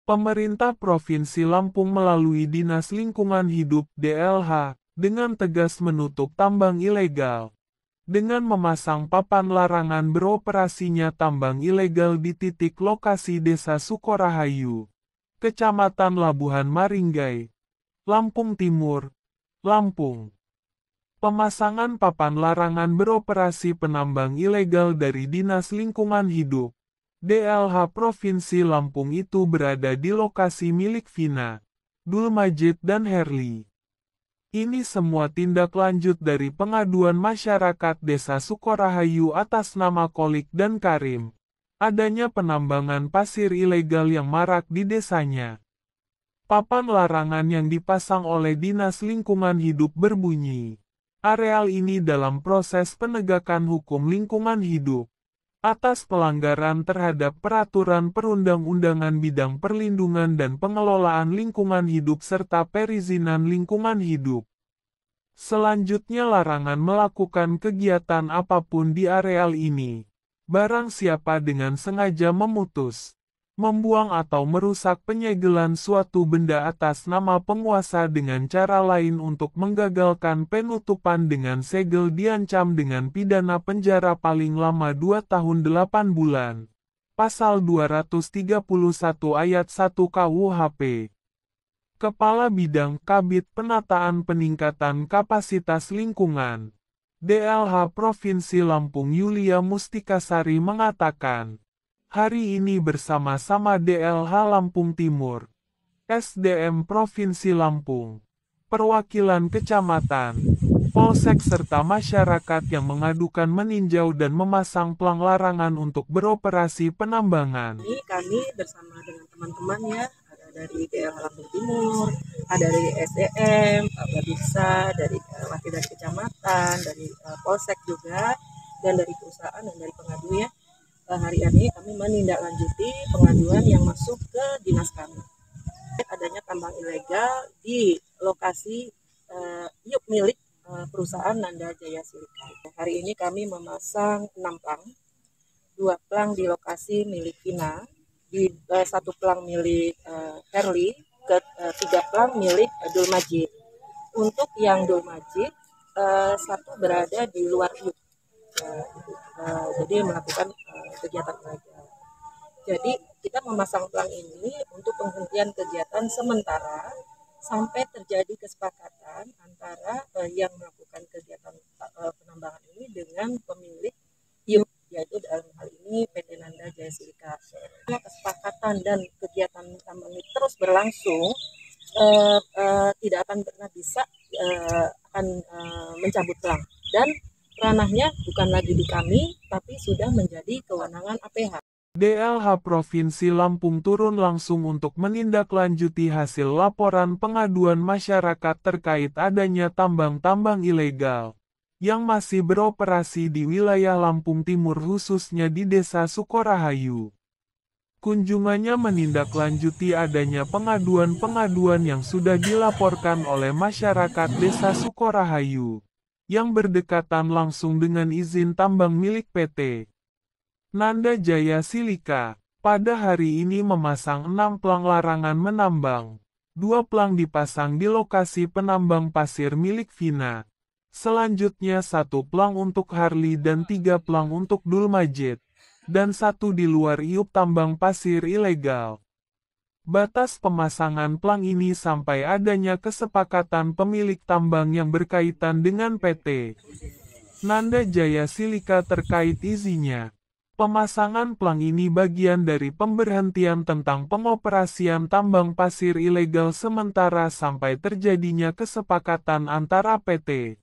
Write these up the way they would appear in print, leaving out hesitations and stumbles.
Pemerintah Provinsi Lampung melalui Dinas Lingkungan Hidup (DLH) dengan tegas menutup tambang ilegal. Dengan memasang papan larangan beroperasinya tambang ilegal di titik lokasi Desa Sukorahayu, Kecamatan Labuhan Maringgai, Lampung Timur, Lampung. Pemasangan papan larangan beroperasi penambang ilegal dari Dinas Lingkungan Hidup (DLH) Provinsi Lampung itu berada di lokasi milik Vina, Dul Majid dan Herli. Ini semua tindak lanjut dari pengaduan masyarakat Desa Sukorahayu atas nama Kolik dan Karim. Adanya penambangan pasir ilegal yang marak di desanya. Papan larangan yang dipasang oleh Dinas Lingkungan Hidup berbunyi, areal ini dalam proses penegakan hukum lingkungan hidup atas pelanggaran terhadap peraturan perundang-undangan bidang perlindungan dan pengelolaan lingkungan hidup serta perizinan lingkungan hidup. Selanjutnya larangan melakukan kegiatan apapun di areal ini. Barang siapa dengan sengaja memutus, membuang atau merusak penyegelan suatu benda atas nama penguasa dengan cara lain untuk menggagalkan penutupan dengan segel diancam dengan pidana penjara paling lama 2 tahun 8 bulan. Pasal 231 ayat 1 KUHP. Kepala Bidang Kabid Penataan Peningkatan Kapasitas Lingkungan DLH Provinsi Lampung Yulia Mustikasari mengatakan, hari ini bersama-sama DLH Lampung Timur, SDM Provinsi Lampung, perwakilan kecamatan, polsek serta masyarakat yang mengadukan meninjau dan memasang plang larangan untuk beroperasi penambangan. Kami bersama dengan teman-teman ya, ada dari DLH Lampung Timur, ada dari SDM, Pak Babinsa, dari wakil dari kecamatan, dari polsek juga, dan dari perusahaan dan dari pengadu ya. Hari ini kami menindaklanjuti pengaduan yang masuk ke dinas kami. Adanya tambang ilegal di lokasi yuk milik perusahaan Nanda Jaya Silika. Hari ini kami memasang 6 plang, 2 plang di lokasi milik Vina, di 1 plang milik Herli, 3 plang milik Dul Majid. Untuk yang Dul Majid, 1 berada di luar yuk, jadi melakukan kegiatan ilegal. Jadi kita memasang plang ini untuk penghentian kegiatan sementara sampai terjadi kesepakatan antara yang melakukan kegiatan penambangan ini dengan pemilik yuk, yaitu dalam hal ini PT Nanda Jaya Silika. Kesepakatan dan kegiatan tambang ini terus berlangsung, tidak akan pernah bisa mencabut plang, dan ranahnya bukan lagi di kami, tapi sudah menjadi kewenangan APH. DLH Provinsi Lampung turun langsung untuk menindaklanjuti hasil laporan pengaduan masyarakat terkait adanya tambang-tambang ilegal yang masih beroperasi di wilayah Lampung Timur khususnya di Desa Sukorahayu. Kunjungannya menindaklanjuti adanya pengaduan-pengaduan yang sudah dilaporkan oleh masyarakat Desa Sukorahayu yang berdekatan langsung dengan izin tambang milik PT Nanda Jaya Silika. Pada hari ini memasang 6 plang larangan menambang. 2 plang dipasang di lokasi penambang pasir milik Vina. Selanjutnya 1 plang untuk Harli dan 3 plang untuk Dul Majid. Dan 1 di luar iup tambang pasir ilegal. Batas pemasangan plang ini sampai adanya kesepakatan pemilik tambang yang berkaitan dengan PT Nanda Jaya Silika terkait izinnya. Pemasangan plang ini bagian dari pemberhentian tentang pengoperasian tambang pasir ilegal sementara sampai terjadinya kesepakatan antara PT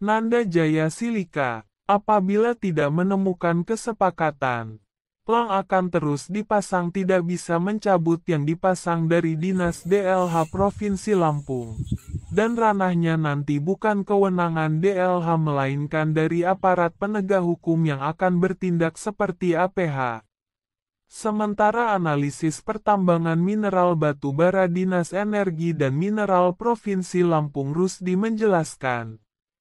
Nanda Jaya Silika. Apabila tidak menemukan kesepakatan, plang akan terus dipasang, tidak bisa mencabut yang dipasang dari Dinas DLH Provinsi Lampung. Dan ranahnya nanti bukan kewenangan DLH melainkan dari aparat penegak hukum yang akan bertindak seperti APH. Sementara analisis pertambangan mineral batu bara Dinas Energi dan Mineral Provinsi Lampung Rusdi menjelaskan,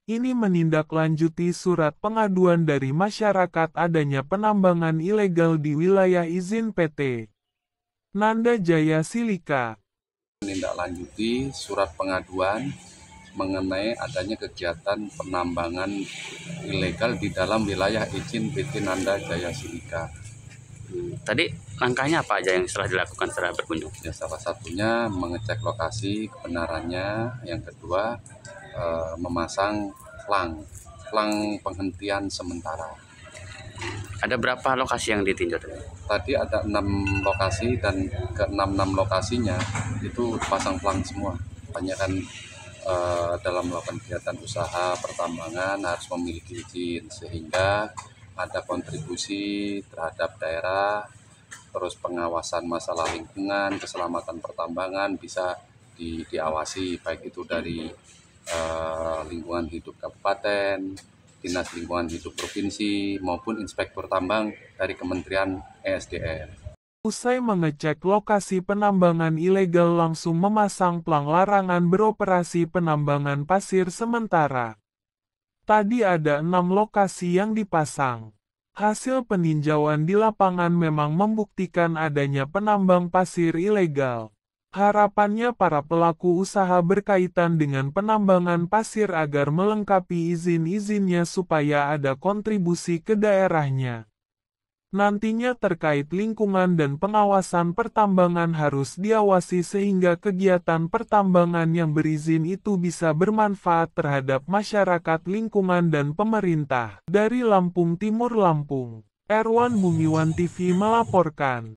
ini menindaklanjuti surat pengaduan dari masyarakat adanya penambangan ilegal di wilayah izin PT Nanda Jaya Silika. Menindaklanjuti surat pengaduan mengenai adanya kegiatan penambangan ilegal di dalam wilayah izin PT Nanda Jaya Silika. Tadi langkahnya apa aja yang setelah dilakukan setelah berkunjung? Ya, salah satunya mengecek lokasi kebenarannya, yang kedua memasang plang penghentian sementara. Ada berapa lokasi yang ditinjau tadi? Tadi ada 6 lokasi dan ke 6 lokasinya itu pasang plang semua. Hanya kan dalam melakukan kegiatan usaha pertambangan harus memiliki izin, sehingga ada kontribusi terhadap daerah, terus pengawasan masalah lingkungan, keselamatan pertambangan bisa diawasi, baik itu dari lingkungan hidup kabupaten, Dinas Lingkungan Hidup Provinsi, maupun Inspektur Tambang dari Kementerian ESDM. Usai mengecek lokasi penambangan ilegal langsung memasang plang larangan beroperasi penambangan pasir sementara. Tadi ada 6 lokasi yang dipasang. Hasil peninjauan di lapangan memang membuktikan adanya penambang pasir ilegal. Harapannya para pelaku usaha berkaitan dengan penambangan pasir agar melengkapi izin-izinnya supaya ada kontribusi ke daerahnya. Nantinya terkait lingkungan dan pengawasan pertambangan harus diawasi sehingga kegiatan pertambangan yang berizin itu bisa bermanfaat terhadap masyarakat lingkungan dan pemerintah. Dari Lampung Timur, Lampung, Erwan Bumiwan TV melaporkan.